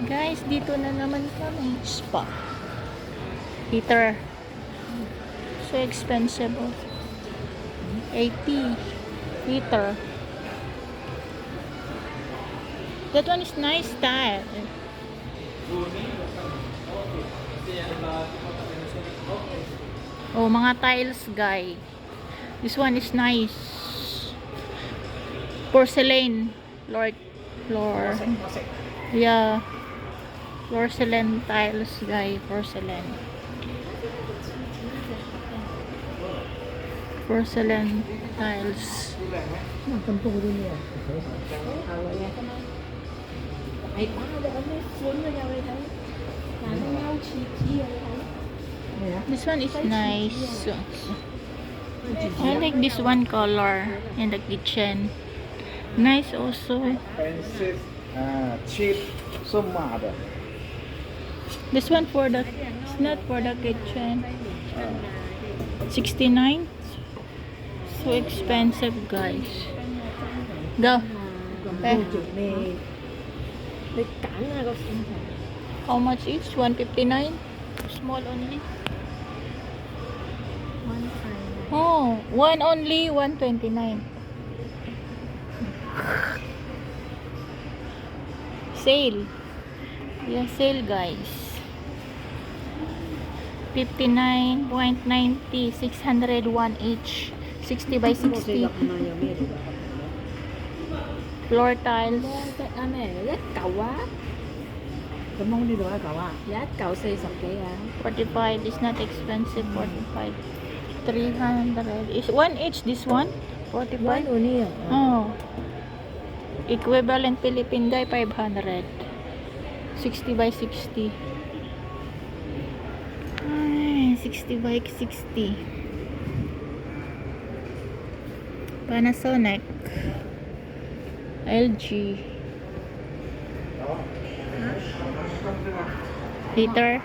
Guys, dito na naman kami. Spa. Heater. So expensive. Oh. 80. Heater. That one is nice style. Oh, mga tiles, guy. This one is nice. Porcelain. Floor. Yeah. Porcelain tiles, guy. Porcelain. Porcelain tiles. This one is nice. I like this one color in the kitchen. Nice also. Expensive, cheap, so mad. This one for the, it's not for the kitchen. 69. So expensive, guys. Go. Eh. How much each? 159. Small only. Oh, one only 129. Sale. Yeah, sale, guys. 59.90, 601 each. 60 by 60. Floor tiles. Cái món đi được hả cậu à? Giá cậu xây sọc kỹ à? 45 is not expensive. 45. 300. Is one each this one? 45. Oh. Equivalent Philippine guy 500. 60 by 60. Ay, 60 by 60. Panasonic. LG. Heater.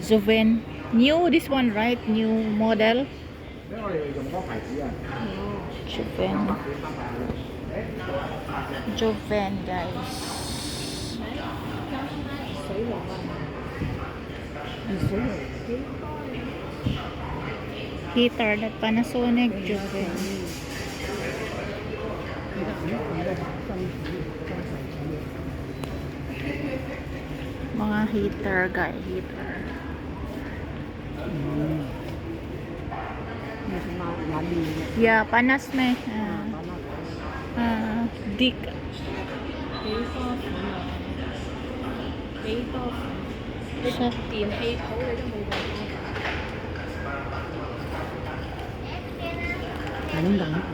Joven. New this one, right? New model. Joven. Joven, guys. Heater, that Panasonic Joven. Mga heater, guys. Heater. Yeah, panas me. Dick. Sa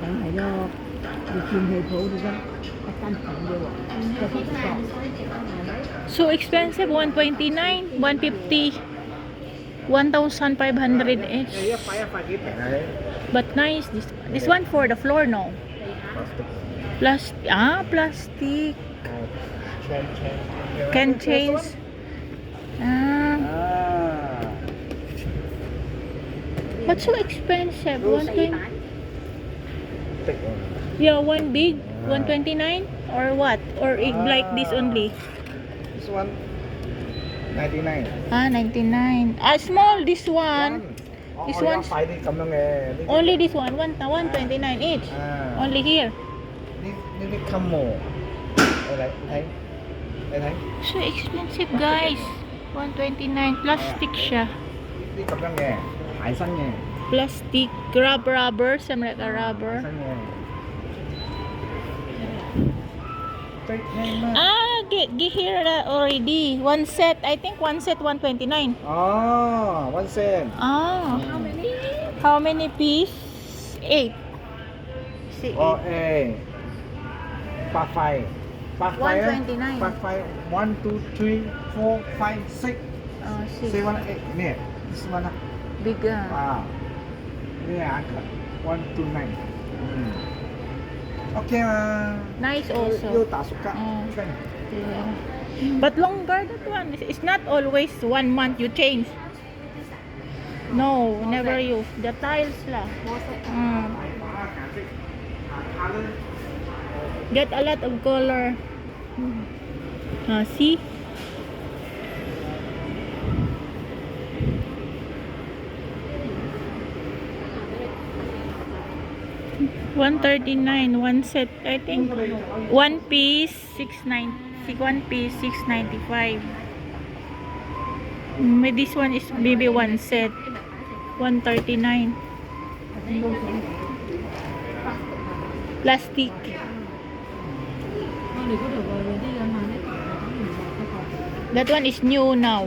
Đặng này cho đi chuyên hệ phố đi ra các anh chọn vô cho chị có So expensive, 129, 150, 1,500 each. But nice. This one for the floor, no? Plastic. Can change. What's so expensive? One thing? Yeah, one big, 129 or what? Or like this only? This one, 99. 99. Small this one. This one. Only this one, 129 each. Only here. This come more. Thấy. So expensive, guys. 129. Plastic siya. Đi cầm răng nè, hại xanh nè. Plastic, rubber, some like a rubber. Get here already. One set, I think one set 129. Oh, 1 cent. How many piece? 8. Oh, Pack 5. 129. Pack 5. 1, 2, 3, 4, 5, 6, 6. 7, 8. Nè, this one. Bigger. Wow. Yeah, 129. Okay, Nice also. Yêu tả súc cả. Yeah. But longer that one. It's not always 1 month you change. No, never use. The tiles lah. Get a lot of color. See? $139 one set, I think. One piece, one piece, $6.95. This one is maybe one set, $139. Plastic. That one is new now.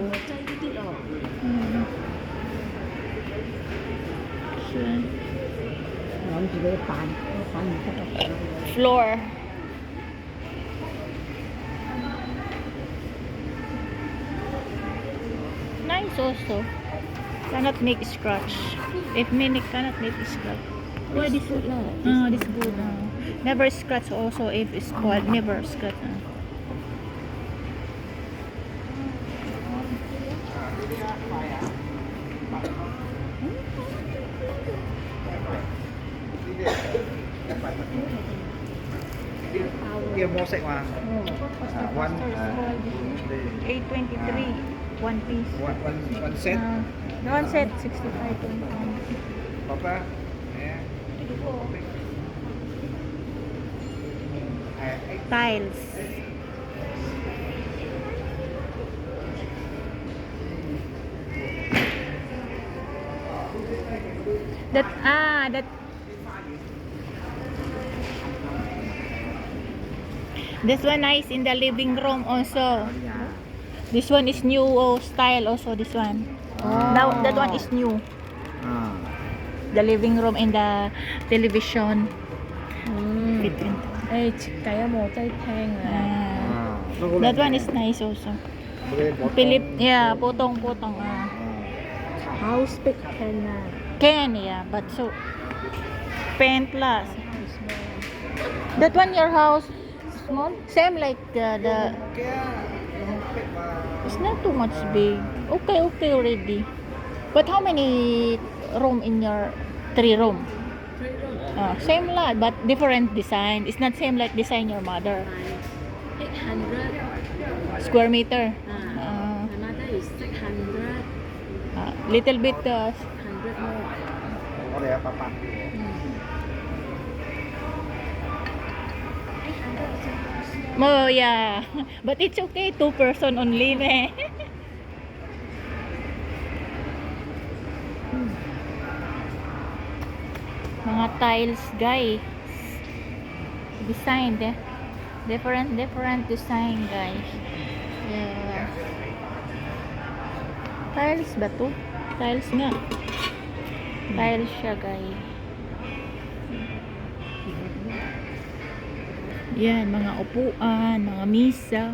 Floor. Nice also. Cannot make scratch. If mini cannot make scratch. Why this good lah? This good. Never scratch also if it's spoiled. Never scratch. Kia mua sạch mà. One, $8.23 one piece. one set. One set $65.20. Papa. Yeah. Tiles. That this one nice in the living room also. This one is new style also, this one. Now that one is new. The living room and the television. Between. That one is nice also. Philip, yeah, potong. House big Can, yeah, but so paintless. That one your house small? Same like the it's not too much big. Okay already. But how many room in your 3 room? Same lot, but different design. It's not same like design your mother. 800 Square meter. my mother is 600 Little bit 100 more. Có thể papa. Oh yeah, but it's okay. 2 person only, ne. Mga tiles, guys. Design, different design, guys. Yeah. Tiles ba to? Tiles nga. Tiles siya, guys. Yan, mga upuan, mga misa.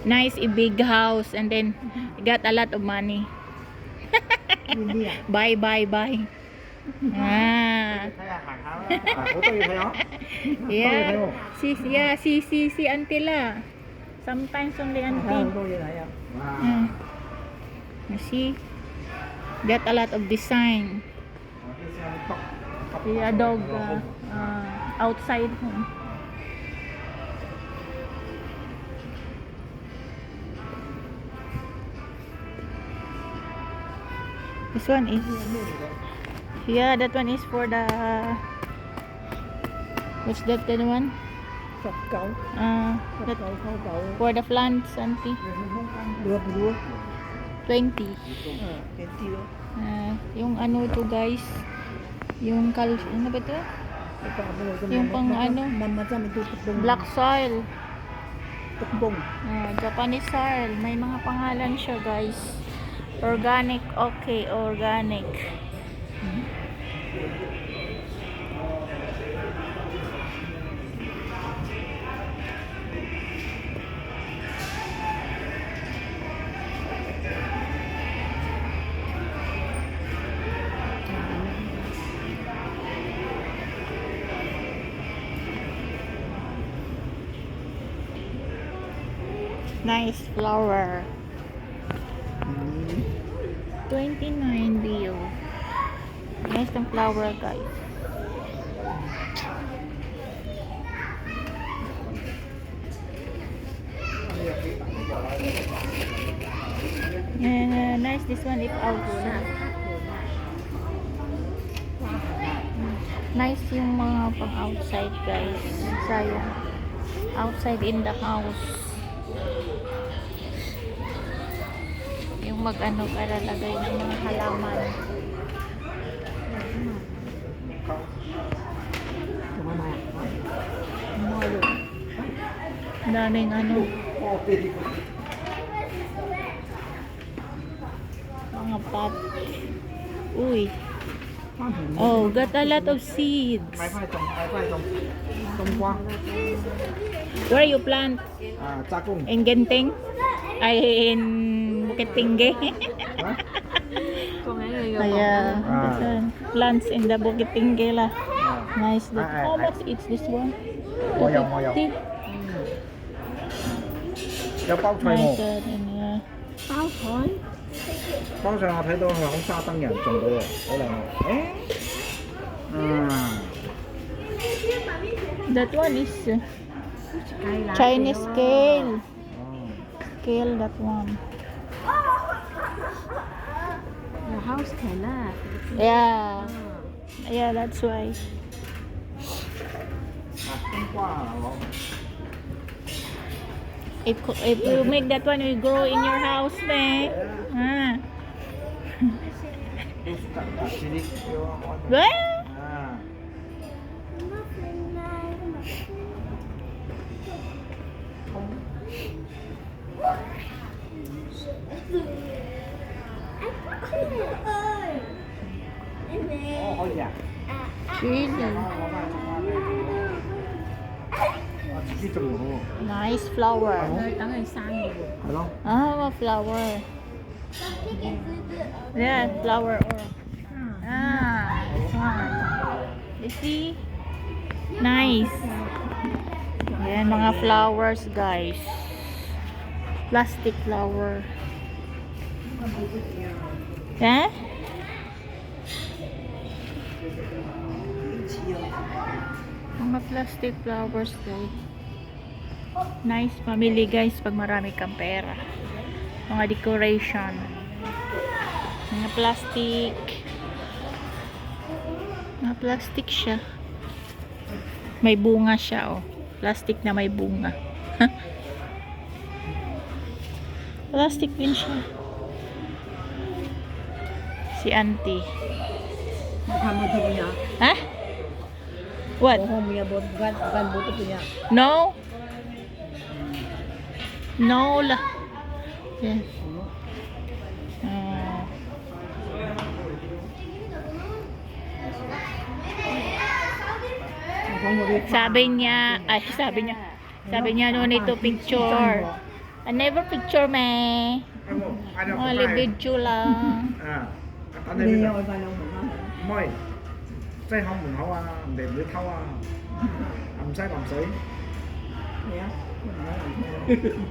Nice, a big house, and then got a lot of money. Buy. Yeah. See auntie la. Sometimes only auntie. See? Got a lot of design. Yeah, dog outside home. This one is, yeah, that one is for the, what's that one? For the plants, auntie. 20. Yung ano to, guys, yung ano ba ito? Yung pang ano, black soil, Japanese soil. May mga pangalan siya, guys. Organic, okay, organic. Nice flower. 29 bill. Nice ng flower, guys. And nice this one if outside. Nice yung mga pang outside, guys. Sayang. Outside in the house. Yung mag-ano para lagay ng mga halaman. Daming ano. Mga pot. Uy. Oh, got a lot of seeds. Phải phải trồng, phải phải trồng. Trồng qua. Where you plant? À, Cha Cung. In Genting? Ay, in Bukit Tinggi. Hả? Kaya, plants in the Bukit Tinggi lah. À. Nice. Ah, How ah, much is this one? Ngồi dòng, ngồi dòng. 250. Có bao xoài Nice. ngô. Yeah. Bao thôi. Bao xoài ngô thấy tôi là không sao tăng nhẫn trồng được. Đây là ngô. À. That one is Cây lá Chinese kêu á. kale. À. Kale, that one. The house can á. Yeah. Yeah, that's why. À, không qua là ngon. If you make that one, you grow in your house, ne? Ah. Tôi cắt cắt chỉ đi. Well, À. Ồ, ôi dạ. really À, chỉ trồng ngô. nice flower. Tao ngày sang rồi. Phải không? Ah, flower. Yeah, flower. Ah, this one. You see? Nice. Yan, mga flowers, guys. Plastic flower. Yeah? Mga plastic flowers, guys. Nice pamili, guys, pag marami kang pera. Mga decoration. Mga plastic. Mga plastic siya. May bunga siya, oh. Plastic na may bunga. Plastic din siya. Si auntie. Kamu tu punya. Ha? What? Bohong punya bukan butuh punya. No? No lah. Yeah. Sabi niya no need to picture. I never picture me. Ai đâu Only video lang. À. Anh Đi đây bây rồi giờ. vào lòng mình. Mời. Trái không mình hậu à, để dưới thâu à. Âm trái làm sấy. Dạ.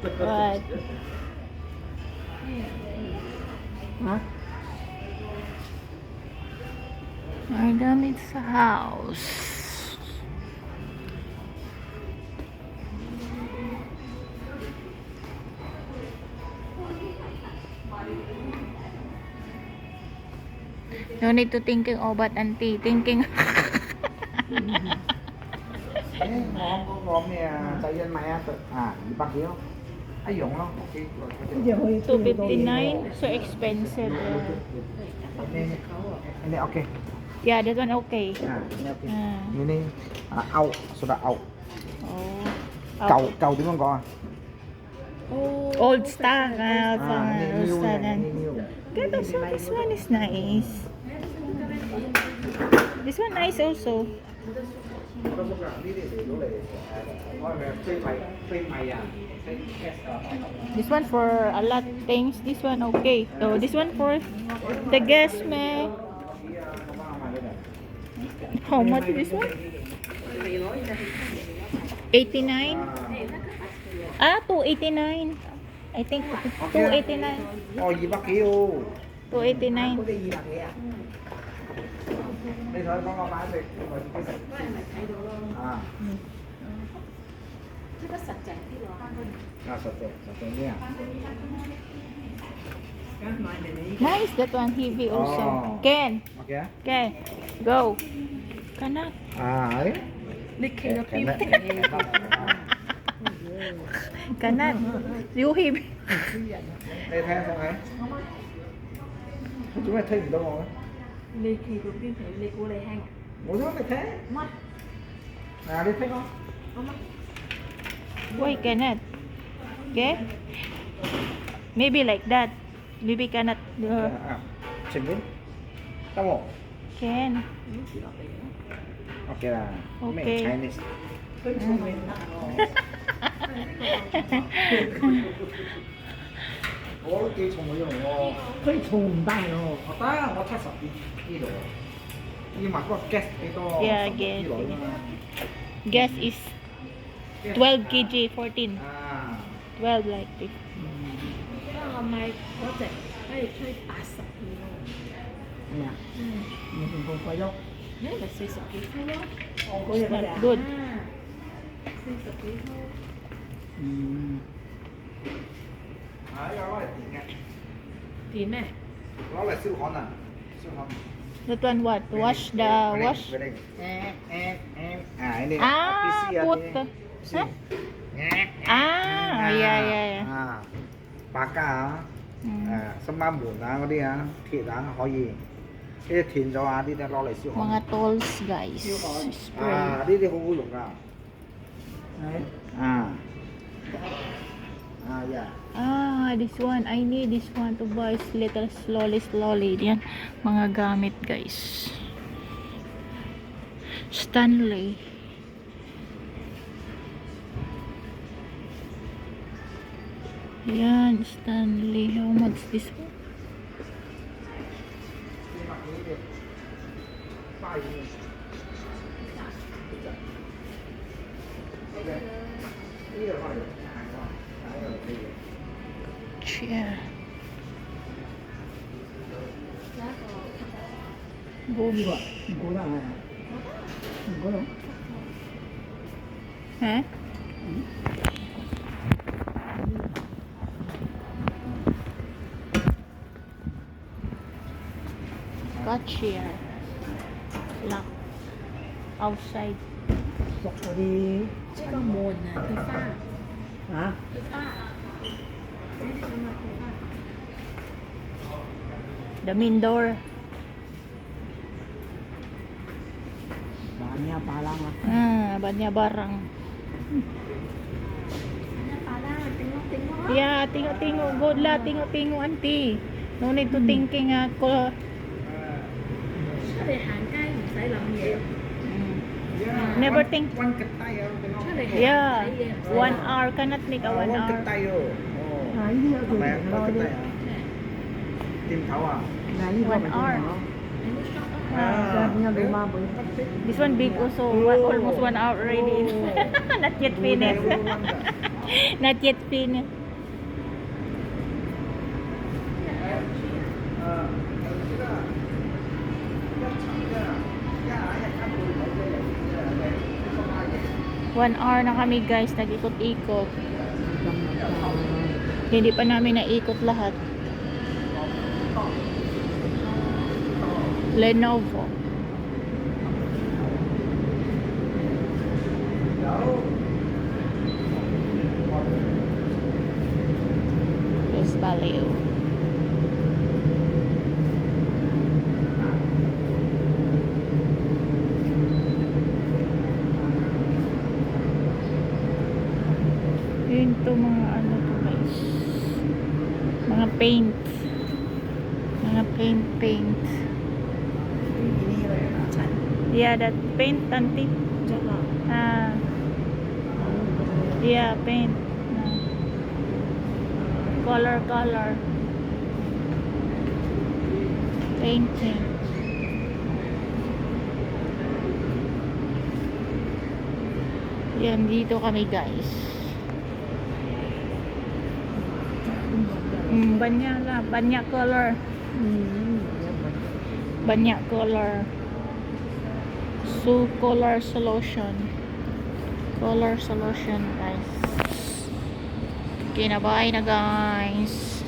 But Hả? I don't need a house. No need to thinking about auntie. Thinking. Ngon có ngon nè, chạy lên mày à, đi bắt gì không? Ai dụng không? Bây giờ hơi 259. So expensive. Ini oke. Yeah, that one okay. Nah, ini oke. Ah. Ini au, sudah au. Oh. Cầu tiếng con có à? Old star. Ini new nè, ini new. Good also. This one is nice. This one nice also. This one for a lot things. This one okay. So this one for the guest, man. How much is this one? 89. Ah, 289. I think 289. Ồ, gì bác kêu. 289. Có cái gì đặc vậy à? 你同佢講個版式，我自己食。嗰日咪睇到咯。啊，即係實淨啲咯。啊實淨啲啊。 Nice, that one heavy also. Oh. Ken, OK 啊。 Ken, go. Cannot. 啊，誒。你企咗邊？ Cannot. You heavy. 你睇下睇睇。佢做咩推唔到我咧？你企到邊皮？你估你輕啊？冇咗你睇。乜？啊，你推我。我乜？ Why cannot? Okay? Maybe like that. Maybe cannot. 啊，前面。得喎。 Can. OK 啦。 OK Make Chinese。佢聰明得喎。我都幾重嘅喎。佢重唔得喎。我得，我70 kilo。要買嗰個 gas 幾多？ Yeah, 10 gas. kilo 啫嘛。 Guess is 12 kg, 14. 啊。 12 like this. 我買嗰隻可以吹80幾咯。係啊。唔同個貴咯。你咪40幾歐咯。我嗰日 It's not good. 40幾歐。啊，呢個攞嚟電嘅，電咩？攞嚟燒焊啊，燒焊。 That one what? Wash the wash. 啊，ini Ah, PC put. ini. Huh? Ah, yeah, yeah, yeah. 啊，白家啊，Mm. 新馬門啊嗰啲啊，鐵啊可以，呢啲斷咗啊，呢啲攞嚟燒焊。 Mga tools, guys. 啊， Spray. 呢啲好好用㗎。啊。啊呀。 Ah, this one. I need this one to buy little slowly. Yan. Mga gamit, guys. Stanley. Yan, Stanley. How much this one? 呢個可以。 Chair. Boom. 唔估得係。唔估到。 Huh? Got chair. Lock. Outside. 熟嗰啲。即係個門啊，鐵花，啊？鐵花，呢啲咁嘅鐵花。 The main door. Banyak palang lah. Banyak barang. Ano pala, tengok-tengok. Yeah, tengok-tengok. Good lah, tengok-tengok, auntie. No need to thinking ako. 出嚟行街唔使諗嘢， Never think. One ketay ah. 出嚟行 Yeah, 唔使嘢，唔使 1 hour cannot make a 1 One hour. ketay oh. Nah ini ya Apa ya? kalau One dia. ketay ah. Tim tahu ah. Nah ini 1 hour. Ini shop apa? Saya punya rumah boy. This one big also. Almost 1 hour already. Not yet finished. Not yet finished. One hour na kami guys, nag-ikot-ikot. Hindi pa namin naikot lahat. Lenovo. Yes, Valeo. Yun to mga ano to guys. Mga paint. Mga paint. Ini macam. Yeah, that paint auntie. Jangan. Ah, yeah, paint. Color. Painting. Yan, dito kami guys. Banyak color. Banyak color. So, color solution. Color solution, guys. Okay, na bye na, guys.